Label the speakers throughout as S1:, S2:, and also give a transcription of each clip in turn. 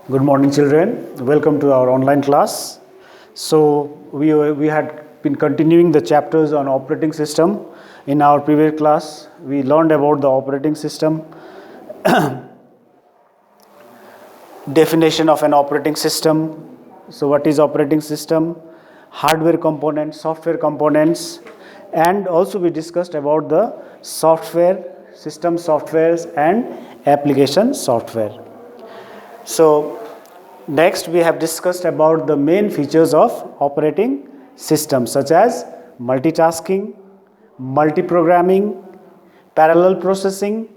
S1: Good morning, children. Welcome to our online class. So we had been continuing the chapters on operating system. In our previous class, we learned about the operating system, definition of an operating system. So what is operating system? Hardware components, software components, and also we discussed about the software, system softwares and application software. So next we have discussed about the main features of operating systems such as multitasking, multi-programming, parallel processing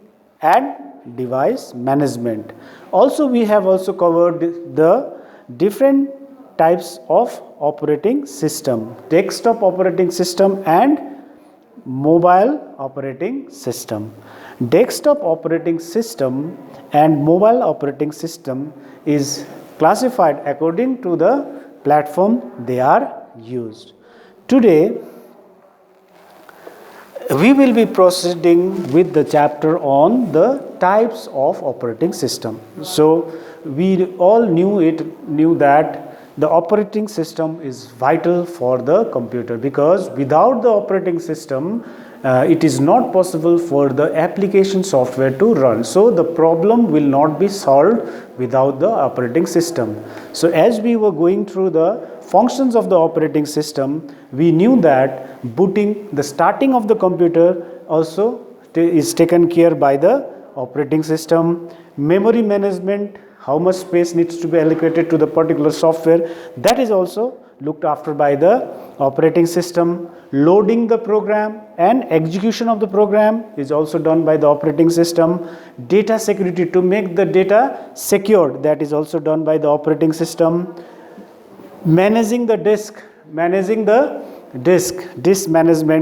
S1: and device management. Also we have also covered the different types of operating system, desktop operating system and mobile operating system. Desktop operating system and mobile operating system is classified according to the platform they are used. Today we will be proceeding with the chapter on the types of operating system. So we all knew that the operating system is vital for the computer, because without the operating system it is not possible for the application software to run. So the problem will not be solved without the operating system. So as we were going through the functions of the operating system, we knew that the starting of the computer also is taken care by the operating system. Memory management, how much space needs to be allocated to the particular software, that is also looked after by the operating system. Loading the program and execution of the program is also done by the operating system. Data security, to make the data secured, that is also done by the operating system. Managing the disk management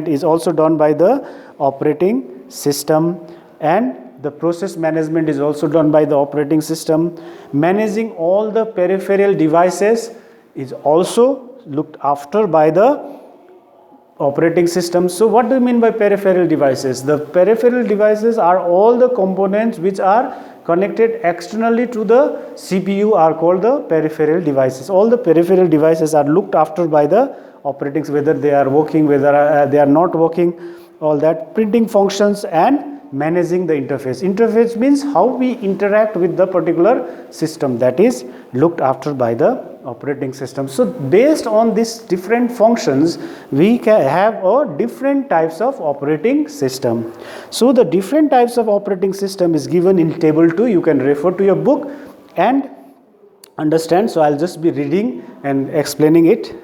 S1: is also done by the operating system, and the process management is also done by the operating system. Managing all the peripheral devices is also looked after by the operating system. So what do you mean by peripheral devices? The peripheral devices are all the components which are connected externally to the CPU are called the peripheral devices. All the peripheral devices are looked after by the operating, whether they are working, whether they are not working, all that. Printing functions and managing the interface. Interface means how we interact with the particular system, that is looked after by the operating system. So based on these different functions, we can have different types of operating system. So the different types of operating system is given in table 2. You can refer to your book and understand. So I'll just be reading and explaining it.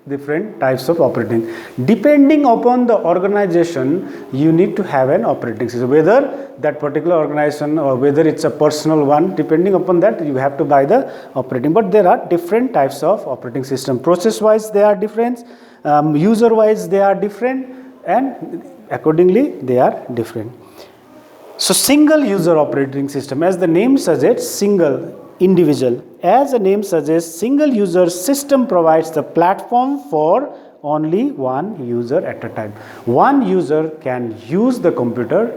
S1: Different types of operating. Depending upon the organization, you need to have an operating system. Whether that particular organization or whether it's a personal one, depending upon that, you have to buy the operating. But there are different types of operating system. Process-wise, they are different. User-wise, they are different, and accordingly, they are different. So, single user operating system, as the name suggests, single, individual. As the name suggests, single user system provides the platform for only one user at a time. One user can use the computer,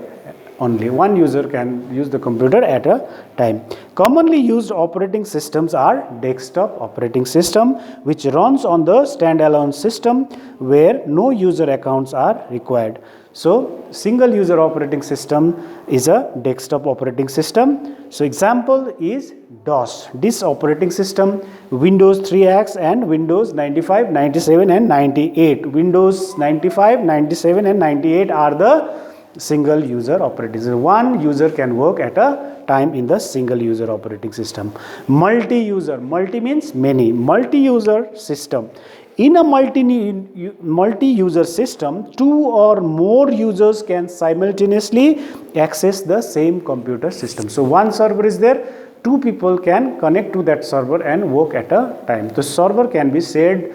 S1: only one user can use the computer at a time. Commonly used operating systems are desktop operating system, which runs on the standalone system where no user accounts are required. So single user operating system is a desktop operating system. So example is DOS, this operating system, Windows 3X and Windows 95, 97 and 98. Windows 95, 97 and 98 are the single user operating system. One user can work at a time in the single user operating system. Multi-user, multi means many, multi-user system. In a multi-user system, two or more users can simultaneously access the same computer system. So one server is there, two people can connect to that server and work at a time. The server can be shared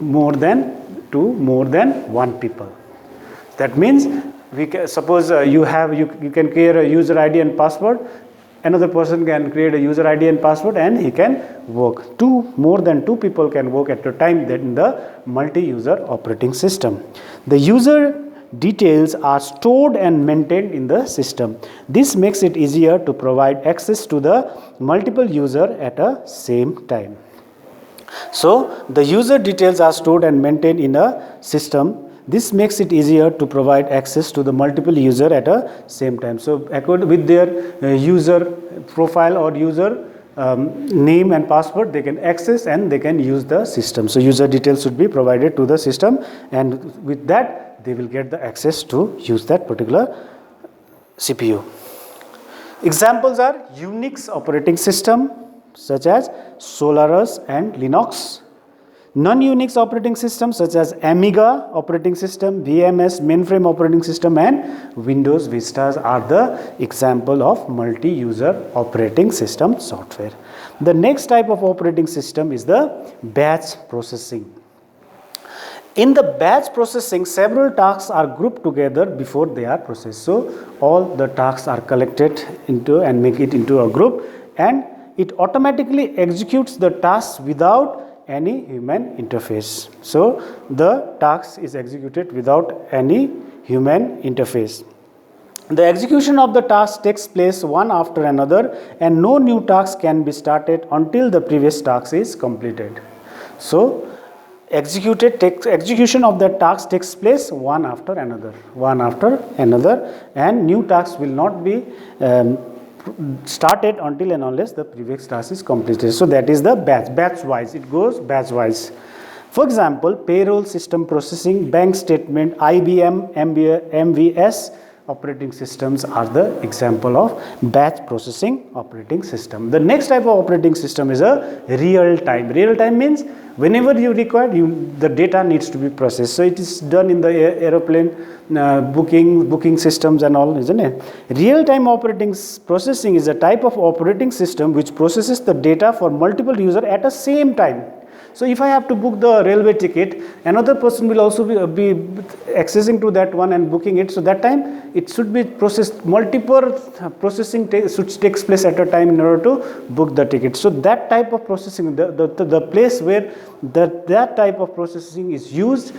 S1: more than one people. That means suppose you can create a user ID and password. Another person can create a user ID and password and he can work. More than two people can work at a time in the multi-user operating system. The user details are stored and maintained in the system. This makes it easier to provide access to the multiple user at a same time. So the user details are stored and maintained in a system. This makes it easier to provide access to the multiple user at a same time. So according with their user profile or user name and password, they can access and they can use the system. So user details should be provided to the system, and with that they will get the access to use that particular CPU. Examples are Unix operating system such as Solaris and Linux. Non-Unix operating systems such as Amiga operating system, VMS mainframe operating system, and Windows Vistas are the example of multi-user operating system software. The next type of operating system is the batch processing. In the batch processing, several tasks are grouped together before they are processed. So all the tasks are collected into and make it into a group, and it automatically executes the tasks without any human interface. So the task is executed without any human interface. The execution of the task takes place one after another, and no new task can be started until the previous task is completed. So execution of the task takes place one after another, and new tasks will not be started until and unless the previous task is completed. So that is the batch wise, it goes batch wise. For example, payroll system processing, bank statement, IBM, MVS operating systems are the example of batch processing operating system. The next type of operating system is a real time. Real time means whenever you require, the data needs to be processed. So it is done in the aeroplane booking systems and all, isn't it? Real time operating processing is a type of operating system which processes the data for multiple users at the same time. So if I have to book the railway ticket, another person will also be accessing to that one and booking it. So that time it should be processed, multiple processing takes place at a time in order to book the ticket. So that type of processing, the place where that type of processing is used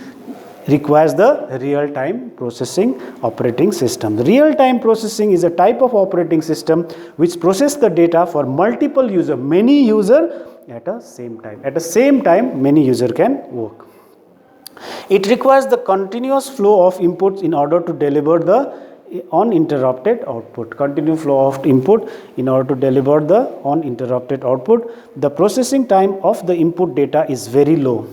S1: requires the real-time processing operating system. The real-time processing is a type of operating system which processes the data for multiple users, many users at a same time. At the same time, many users can work. It requires the continuous flow of inputs in order to deliver the uninterrupted output. Continuous flow of input in order to deliver the uninterrupted output. The processing time of the input data is very low.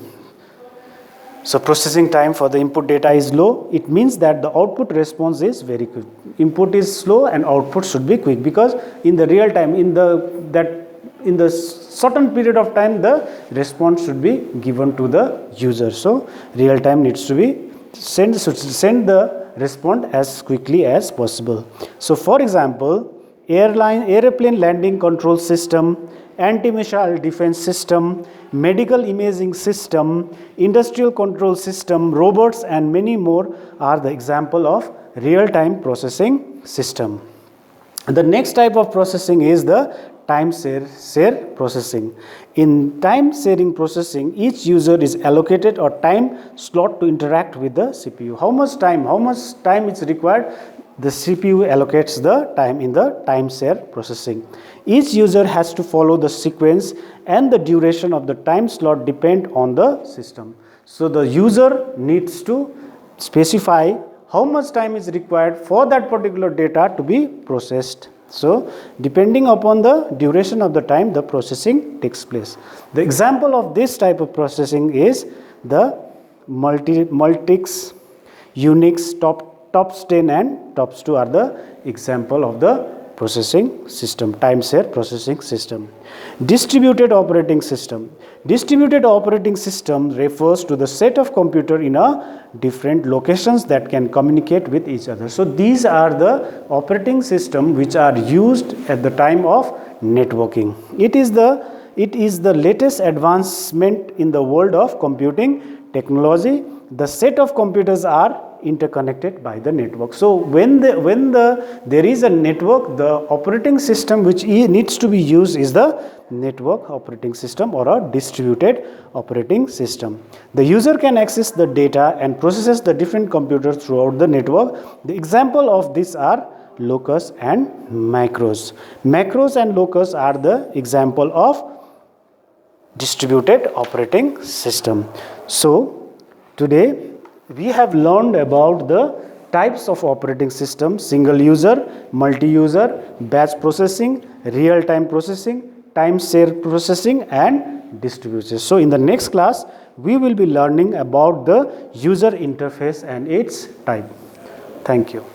S1: So processing time for the input data is low. It means that the output response is very quick. Input is slow and output should be quick, because in the real time, in the certain period of time, the response should be given to the user. So real time needs to be send the response as quickly as possible. So for example, airplane landing control system, anti-missile defense system, medical imaging system, industrial control system, robots, and many more are the example of real-time processing system. The next type of processing is the time share processing. In time sharing processing, each user is allocated a time slot to interact with the CPU. How much time is required? The CPU allocates the time in the time share processing. Each user has to follow the sequence, and the duration of the time slot depend on the system. So the user needs to specify how much time is required for that particular data to be processed. So depending upon the duration of the time, the processing takes place. The example of this type of processing is the Multics, Unix, TOPS 10 and TOPS 2 are the example of the processing system, time share processing system. Distributed operating system. Distributed operating system refers to the set of computers in a different locations that can communicate with each other. So these are the operating system which are used at the time of networking. It is the latest advancement in the world of computing technology. The set of computers are interconnected by the network. So when there is a network, the operating system which needs to be used is the network operating system or a distributed operating system. The user can access the data and processes the different computers throughout the network. The example of this are locus and macros. Macros and locus are the example of distributed operating system. So today we have learned about the types of operating system: single user, multi-user, batch processing, real-time processing, time share processing, and distributed. So in the next class we will be learning about the user interface and its type. Thank you.